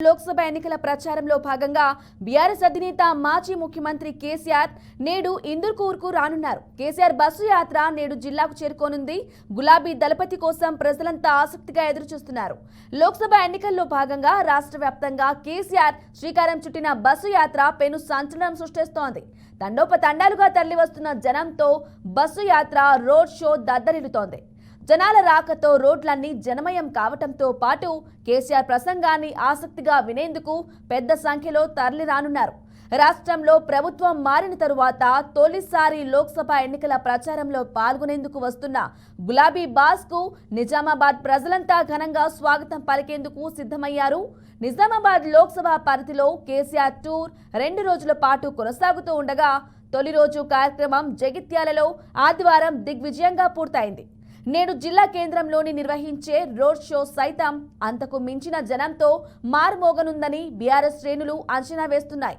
లోక్సభ ఎన్నికల ప్రచారంలో భాగంగా బీఆర్ఎస్ అధినేత మాజీ ముఖ్యమంత్రి కేసీఆర్ నేడు ఇందుకూరుకు రానున్నారు. కేసీఆర్ బస్సు యాత్ర నేడు జిల్లాకు చేరుకోనుంది. గులాబీ దళపతి కోసం ప్రజలంతా ఆసక్తిగా ఎదురుచూస్తున్నారు. లోక్సభ ఎన్నికల్లో భాగంగా రాష్ట్ర వ్యాప్తంగా కేసీఆర్ శ్రీకారం చుట్టిన బస్సు యాత్ర పెను సంచలనం సృష్టిస్తోంది. తండోపతండాలుగా తరలివస్తున్న జనంతో బస్సు యాత్ర రోడ్ షో దద్దరిల్లుతోంది. జనాల రాకతో రోడ్లన్నీ జనమయం కావటంతో పాటు కేసీఆర్ ప్రసంగాన్ని ఆసక్తిగా వినేందుకు పెద్ద సంఖ్యలో తరలిరానున్నారు. రాష్ట్రంలో ప్రభుత్వం మారిన తరువాత తొలిసారి లోక్సభ ఎన్నికల ప్రచారంలో పాల్గొనేందుకు వస్తున్న గులాబీ బాస్ కు నిజామాబాద్ ప్రజలంతా ఘనంగా స్వాగతం పలికేందుకు సిద్ధమయ్యారు. నిజామాబాద్ లోక్సభ పరిధిలో కేసీఆర్ టూర్ 2 రోజుల పాటు కొనసాగుతూ ఉండగా తొలి రోజు కార్యక్రమం జగిత్యాలలో ఆదివారం దిగ్విజయంగా పూర్తయింది. నేడు జిల్లా కేంద్రంలోని నిర్వహించే రోడ్ షో సైతం అంతకు మించిన జనంతో మారుమోగనుందని బీఆర్ఎస్ శ్రేణులు అంచనా వేస్తున్నాయి.